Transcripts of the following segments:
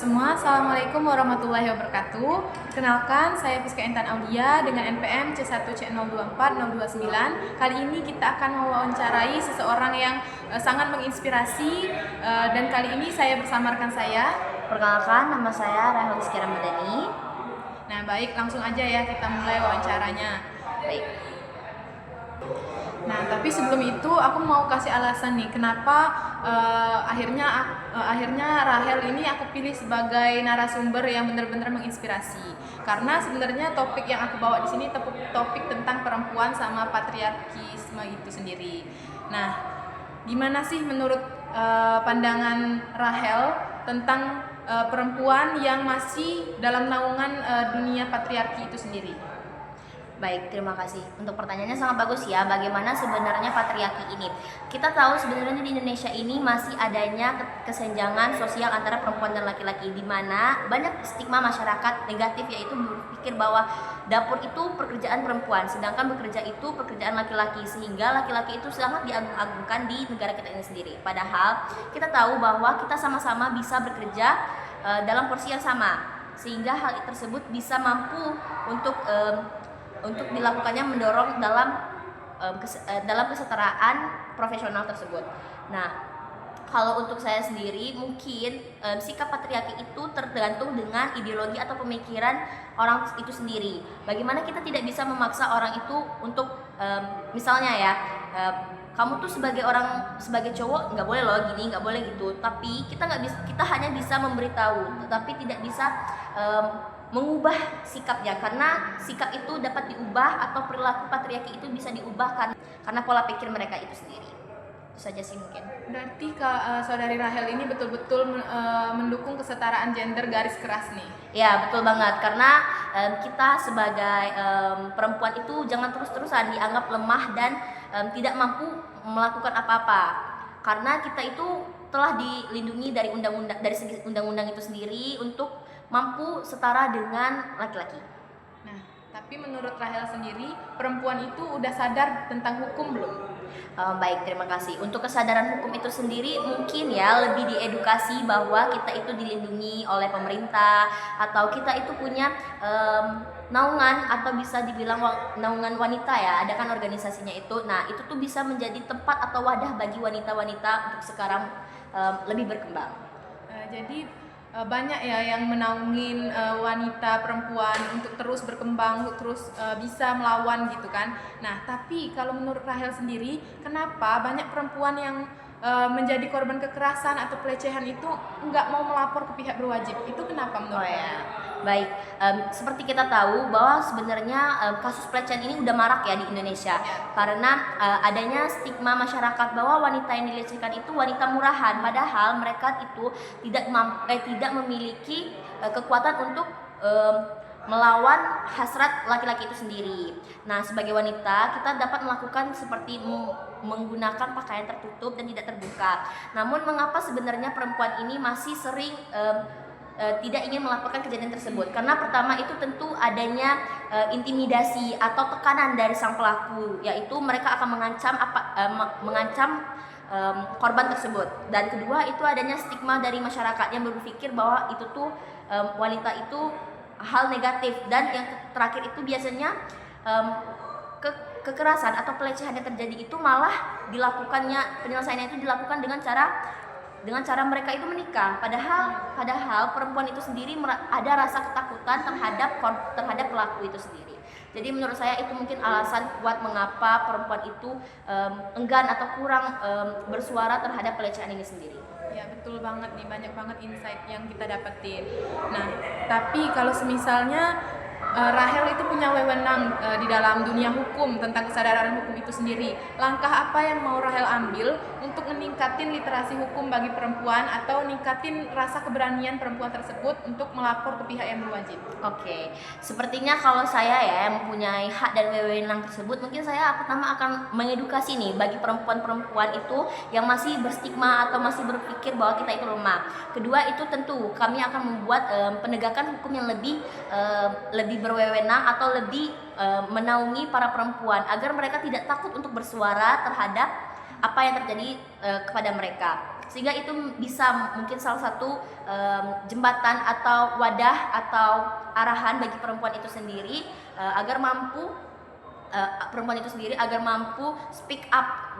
semua, Assalamualaikum warahmatullahi wabarakatuh. Perkenalkan, saya Fiska Intan Aulia dengan NPM C1C024029. Kali ini kita akan mewawancarai seseorang yang sangat menginspirasi, dan kali ini saya bersama rekan saya. Perkenalkan, nama saya Rahel Rizky Ramadhani. Nah, baik, langsung aja ya kita mulai wawancaranya. Baik. Nah, tapi sebelum itu aku mau kasih alasan nih kenapa akhirnya Rahel ini aku pilih sebagai narasumber yang benar-benar menginspirasi. Karena sebenarnya topik yang aku bawa di sini topik tentang perempuan sama patriarkisme itu sendiri. Nah, gimana sih menurut pandangan Rahel tentang perempuan yang masih dalam naungan dunia patriarki itu sendiri? Baik, terima kasih. Untuk pertanyaannya sangat bagus ya. Bagaimana sebenarnya patriarki ini? Kita tahu sebenarnya di Indonesia ini masih adanya kesenjangan sosial antara perempuan dan laki-laki, di mana banyak stigma masyarakat negatif, yaitu berpikir bahwa dapur itu pekerjaan perempuan, sedangkan bekerja itu pekerjaan laki-laki, sehingga laki-laki itu sangat diagung-agungkan di negara kita ini sendiri. Padahal kita tahu bahwa kita sama-sama bisa bekerja dalam porsi yang sama, sehingga hal tersebut bisa mampu untuk dilakukannya mendorong dalam kesetaraan profesional tersebut. Nah, kalau untuk saya sendiri mungkin sikap patriarki itu tergantung dengan ideologi atau pemikiran orang itu sendiri. Bagaimana kita tidak bisa memaksa orang itu untuk misalnya ya, kamu tuh sebagai cowok nggak boleh loh gini, nggak boleh gitu. Tapi kita hanya bisa memberitahu, tetapi tidak bisa mengubah sikapnya, karena sikap itu dapat diubah atau perilaku patriarki itu bisa diubah karena pola pikir mereka itu sendiri. Itu saja sih mungkin. Berarti saudari Rahel ini betul-betul mendukung kesetaraan gender garis keras nih. Ya, betul banget, karena kita sebagai perempuan itu jangan terus-terusan dianggap lemah dan tidak mampu melakukan apa-apa, karena kita itu telah dilindungi dari segi undang-undang itu sendiri untuk mampu setara dengan laki-laki. Nah, tapi menurut Rahel sendiri, perempuan itu udah sadar tentang hukum belum? Baik, terima kasih. Untuk kesadaran hukum itu sendiri mungkin ya lebih diedukasi bahwa kita itu dilindungi oleh pemerintah, atau kita itu punya naungan, atau bisa dibilang naungan wanita ya, ada kan organisasinya itu. Nah, itu tuh bisa menjadi tempat atau wadah bagi wanita-wanita untuk sekarang lebih berkembang. Jadi banyak ya yang menaungin wanita perempuan untuk terus berkembang, untuk terus bisa melawan gitu kan. Nah, tapi kalau menurut Rahel sendiri, kenapa banyak perempuan yang menjadi korban kekerasan atau pelecehan itu nggak mau melapor ke pihak berwajib? Itu kenapa menurut Rahel? Baik, seperti kita tahu bahwa sebenarnya kasus pelecehan ini udah marak ya di Indonesia, karena adanya stigma masyarakat bahwa wanita yang dilecehkan itu wanita murahan, padahal mereka itu tidak memiliki kekuatan untuk melawan hasrat laki-laki itu sendiri. Nah, sebagai wanita kita dapat melakukan seperti menggunakan pakaian tertutup dan tidak terbuka. Namun mengapa sebenarnya perempuan ini masih sering tidak ingin melaporkan kejadian tersebut? Karena pertama itu tentu adanya intimidasi atau tekanan dari sang pelaku, yaitu mereka akan mengancam korban tersebut. Dan kedua itu adanya stigma dari masyarakat yang berpikir bahwa itu tuh wanita itu hal negatif. Dan yang terakhir itu biasanya kekerasan atau pelecehan yang terjadi itu malah penyelesaiannya itu dilakukan dengan cara mereka itu menikah. Padahal perempuan itu sendiri ada rasa ketakutan terhadap pelaku itu sendiri. Jadi menurut saya itu mungkin alasan kuat mengapa perempuan itu enggan atau kurang bersuara terhadap pelecehan ini sendiri. Ya, betul banget nih, banyak banget insight yang kita dapetin. Nah, tapi kalau semisalnya Rahel itu punya wewenang di dalam dunia hukum tentang kesadaran hukum itu sendiri, langkah apa yang mau Rahel ambil untuk meningkatin literasi hukum bagi perempuan atau meningkatin rasa keberanian perempuan tersebut untuk melapor ke pihak yang berwajib? Oke, sepertinya kalau saya ya yang mempunyai hak dan wewenang tersebut, mungkin saya pertama akan mengedukasi nih bagi perempuan-perempuan itu yang masih berstigma atau masih berpikir bahwa kita itu lemah. Kedua itu tentu kami akan membuat penegakan hukum yang lebih berwewenang atau lebih menaungi para perempuan, agar mereka tidak takut untuk bersuara terhadap apa yang terjadi kepada mereka. sehingga itu bisa mungkin salah satu jembatan atau wadah atau arahan bagi perempuan itu sendiri agar mampu speak up,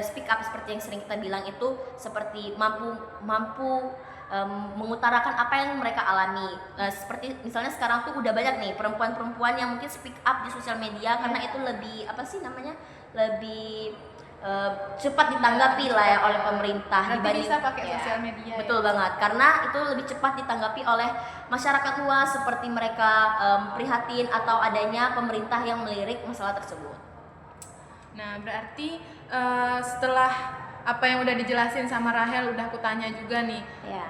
speak up seperti yang sering kita bilang itu, seperti mampu mengutarakan apa yang mereka alami. Seperti misalnya sekarang tuh udah banyak nih perempuan-perempuan yang mungkin speak up di sosial media karena itu lebih lebih cepat ditanggapi lah ya oleh pemerintah Berarti dibanding bisa pakai ya, sosial media. betul banget, karena itu lebih cepat ditanggapi oleh masyarakat luas seperti mereka prihatin atau adanya pemerintah yang melirik masalah tersebut. Nah, berarti setelah apa yang udah dijelasin sama Rahel, udah aku tanya juga nih, Ya.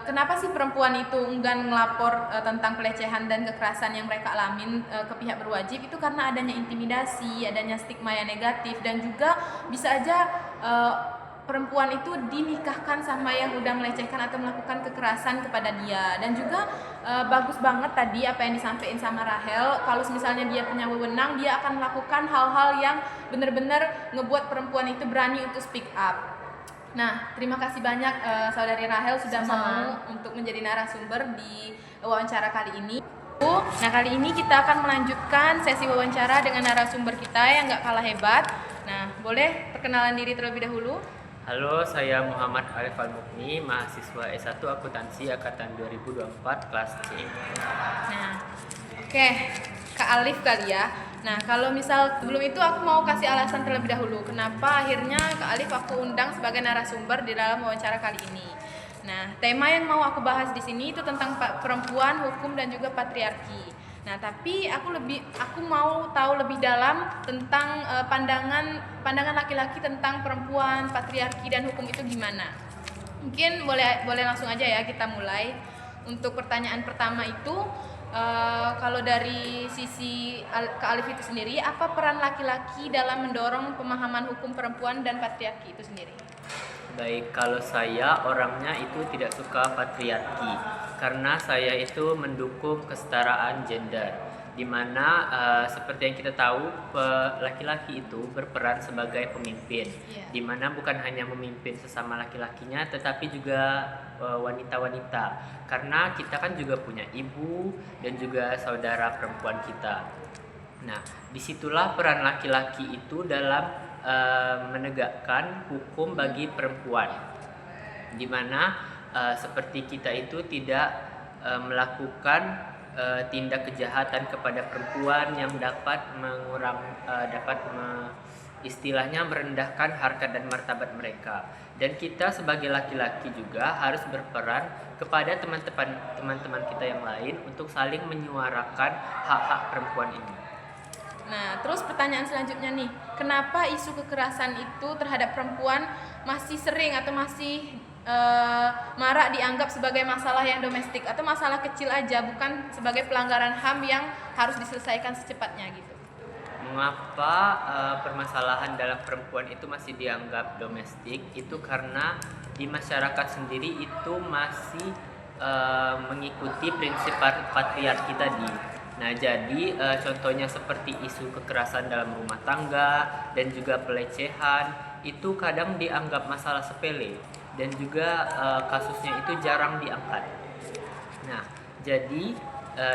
kenapa sih perempuan itu enggan ngelapor tentang pelecehan dan kekerasan yang mereka alamin ke pihak berwajib? Itu karena adanya intimidasi, adanya stigma yang negatif, dan juga bisa aja perempuan itu dinikahkan sama yang udah melecehkan atau melakukan kekerasan kepada dia. Dan juga bagus banget tadi apa yang disampaikan sama Rahel, kalau misalnya dia punya wewenang, dia akan melakukan hal-hal yang benar-benar ngebuat perempuan itu berani untuk speak up. Nah, terima kasih banyak Saudari Rahel sudah mau untuk menjadi narasumber di wawancara kali ini. Nah, kali ini kita akan melanjutkan sesi wawancara dengan narasumber kita yang gak kalah hebat. Nah, boleh perkenalan diri terlebih dahulu? Halo, saya Muhammad Arif Al-Mukni, mahasiswa S1 Akuntansi Angkatan 2024 kelas C. Nah, oke, Kak Alif kali ya. Nah, kalau misal sebelum itu aku mau kasih alasan terlebih dahulu kenapa akhirnya Kak Alif aku undang sebagai narasumber di dalam wawancara kali ini. Nah, tema yang mau aku bahas di sini itu tentang perempuan, hukum, dan juga patriarki. Nah, tapi aku mau tahu lebih dalam tentang pandangan laki-laki tentang perempuan, patriarki, dan hukum itu gimana. Mungkin boleh langsung aja ya kita mulai. Untuk pertanyaan pertama itu, kalau dari sisi Kak Alif itu sendiri, apa peran laki-laki dalam mendorong pemahaman hukum perempuan dan patriarki itu sendiri? Baik, kalau saya orangnya itu tidak suka patriarki karena saya itu mendukung kesetaraan gender, di mana seperti yang kita tahu laki-laki itu berperan sebagai pemimpin, di mana bukan hanya memimpin sesama laki-lakinya tetapi juga wanita-wanita, karena kita kan juga punya ibu dan juga saudara perempuan kita. Nah, disitulah peran laki-laki itu dalam menegakkan hukum bagi perempuan, di mana seperti kita itu tidak melakukan tindak kejahatan kepada perempuan yang dapat istilahnya merendahkan harkat dan martabat mereka. Dan kita sebagai laki-laki juga harus berperan kepada teman-teman kita yang lain untuk saling menyuarakan hak-hak perempuan ini. Nah, terus pertanyaan selanjutnya nih, kenapa isu kekerasan itu terhadap perempuan masih sering atau masih marak dianggap sebagai masalah yang domestik atau masalah kecil aja, bukan sebagai pelanggaran HAM yang harus diselesaikan secepatnya gitu? Mengapa permasalahan dalam perempuan itu masih dianggap domestik? Itu karena di masyarakat sendiri itu masih mengikuti prinsip patriarki tadi. Nah, jadi contohnya seperti isu kekerasan dalam rumah tangga dan juga pelecehan itu kadang dianggap masalah sepele dan juga kasusnya itu jarang diangkat. Nah, jadi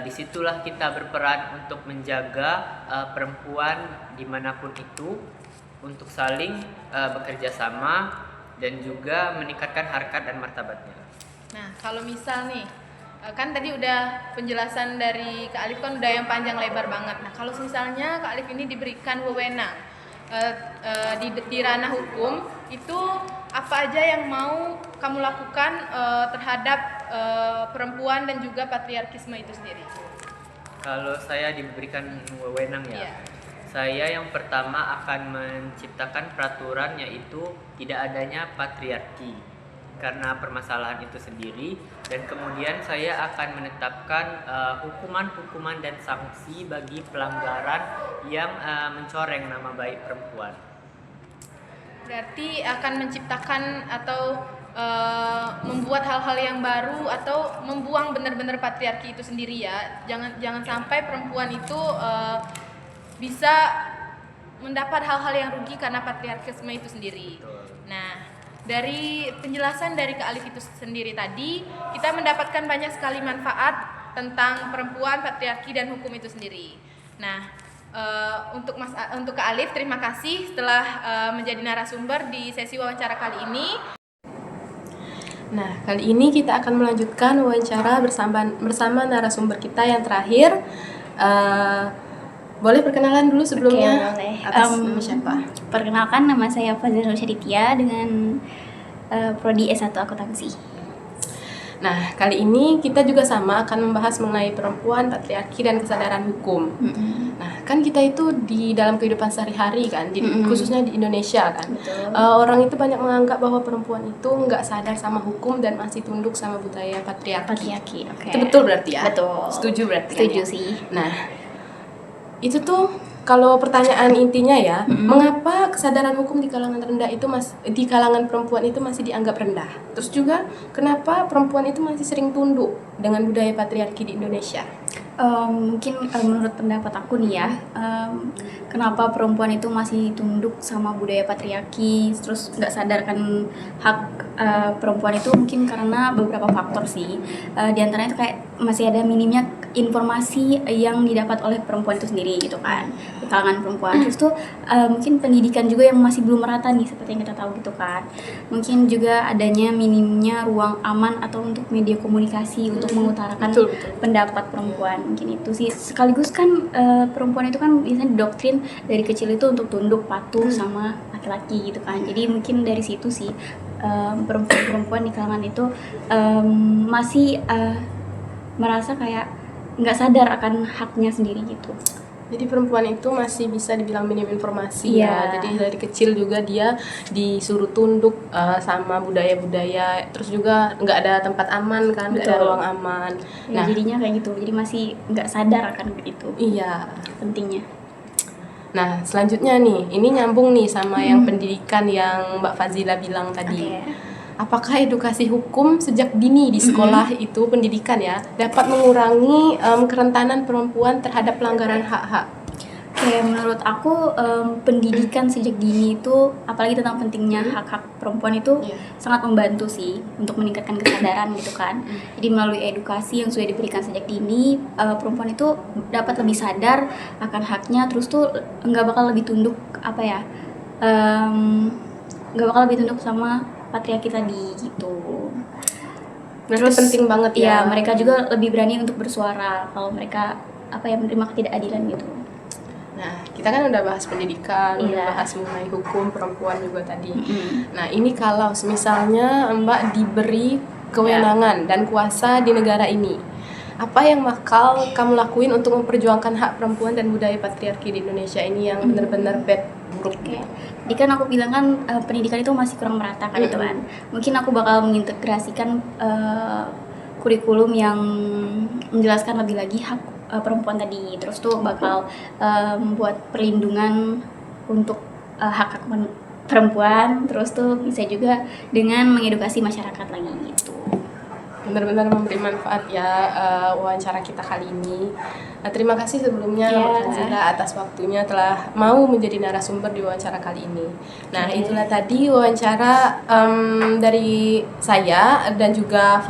disitulah kita berperan untuk menjaga perempuan dimanapun itu untuk saling bekerja sama dan juga meningkatkan harkat dan martabatnya. Nah, kalau misal nih, kan tadi udah penjelasan dari Kak Alif kan udah yang panjang lebar banget. Nah, kalau misalnya Kak Alif ini diberikan wewenang di ranah hukum, itu apa aja yang mau kamu lakukan terhadap perempuan dan juga patriarkisme itu sendiri? Kalau saya diberikan wewenang ya, saya yang pertama akan menciptakan peraturan yaitu tidak adanya patriarki karena permasalahan itu sendiri, dan kemudian saya akan menetapkan hukuman-hukuman dan sanksi bagi pelanggaran yang mencoreng nama baik perempuan. Berarti akan menciptakan atau membuat hal-hal yang baru atau membuang benar-benar patriarki itu sendiri ya. Jangan sampai perempuan itu bisa mendapat hal-hal yang rugi karena patriarkisme itu sendiri. Betul. Nah, dari penjelasan dari Kak Alif itu sendiri tadi, kita mendapatkan banyak sekali manfaat tentang perempuan, patriarki, dan hukum itu sendiri. Nah, untuk Kak Alif, terima kasih telah menjadi narasumber di sesi wawancara kali ini. Nah, kali ini kita akan melanjutkan wawancara bersama narasumber kita yang terakhir. Boleh perkenalan dulu sebelumnya? Oke, boleh. Atas nama siapa? Perkenalkan, nama saya Fazila Nursyaditya dengan Prodi S1 Akuntansi. Nah, kali ini kita juga sama akan membahas mengenai perempuan, patriarki, dan kesadaran hukum. Nah, kan kita itu di dalam kehidupan sehari-hari kan, khususnya di Indonesia kan. Orang itu banyak menganggap bahwa perempuan itu nggak sadar sama hukum dan masih tunduk sama budaya patriarki. Oke. Itu betul berarti ya? Betul. Setuju berarti kan Setuju ya? sih. Nah, itu tuh kalau pertanyaan intinya ya, mengapa kesadaran hukum di kalangan di kalangan perempuan itu masih dianggap rendah? Terus juga kenapa perempuan itu masih sering tunduk dengan budaya patriarki di Indonesia? Mungkin menurut pendapat aku nih ya, kenapa perempuan itu masih tunduk sama budaya patriarki, terus nggak sadarkan hak perempuan itu mungkin karena beberapa faktor sih. Di antaranya itu kayak masih ada minimnya informasi yang didapat oleh perempuan itu sendiri gitu kan, di kalangan perempuan. Terus tuh mungkin pendidikan juga yang masih belum merata nih, seperti yang kita tahu gitu kan. Mungkin juga adanya minimnya ruang aman atau untuk media komunikasi untuk mengutarakan Betul. pendapat perempuan. Mungkin itu sih. Sekaligus kan perempuan itu kan biasanya didoktrin dari kecil itu untuk tunduk patuh sama laki-laki gitu kan. Jadi mungkin dari situ sih perempuan-perempuan di kalangan itu masih merasa kayak nggak sadar akan haknya sendiri gitu. Jadi perempuan itu masih bisa dibilang minim informasi ya. Jadi dari kecil juga dia disuruh tunduk sama budaya-budaya. Terus juga nggak ada tempat aman kan, nggak ada Betul. ruang aman. Ya, jadinya kayak gitu. Jadi masih nggak sadar akan itu Iya. pentingnya. Nah, selanjutnya nih, ini nyambung nih sama yang pendidikan yang Mbak Fazila bilang tadi. Oke. Apakah edukasi hukum sejak dini di sekolah itu pendidikan ya dapat mengurangi kerentanan perempuan terhadap pelanggaran hak-hak? Oke, menurut aku pendidikan sejak dini itu, apalagi tentang pentingnya hak-hak perempuan itu sangat membantu sih untuk meningkatkan kesadaran gitu kan. Jadi melalui edukasi yang sudah diberikan sejak dini, perempuan itu dapat lebih sadar akan haknya, terus tuh nggak bakal lebih tunduk nggak bakal lebih tunduk sama patriarki tadi gitu. Terus penting banget ya. Mereka juga lebih berani untuk bersuara kalau mereka menerima ketidakadilan gitu. Nah, kita kan udah bahas pendidikan, udah Iya. bahas mengenai hukum perempuan juga tadi. Nah, ini kalau misalnya Mbak diberi kewenangan dan kuasa di negara ini, apa yang bakal kamu lakuin untuk memperjuangkan hak perempuan dan budaya patriarki di Indonesia ini yang benar-benar buruk? Oke. Jadi kan aku bilang kan pendidikan itu masih kurang merata kan itu kan. Mungkin aku bakal mengintegrasikan kurikulum yang menjelaskan lebih lagi hak perempuan tadi. Terus tuh bakal membuat perlindungan untuk hak-hak perempuan. Terus tuh bisa juga dengan mengedukasi masyarakat lagi gitu. Benar-benar memberi manfaat ya wawancara kita kali ini. Nah, terima kasih sebelumnya Iya. Mbak Fazila atas waktunya telah mau menjadi narasumber di wawancara kali ini. Nah, itulah tadi wawancara dari saya dan juga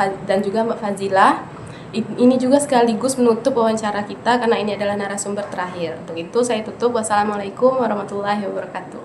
Mbak Fazila. Ini juga sekaligus menutup wawancara kita karena ini adalah narasumber terakhir. Untuk itu saya tutup. Wassalamualaikum warahmatullahi wabarakatuh.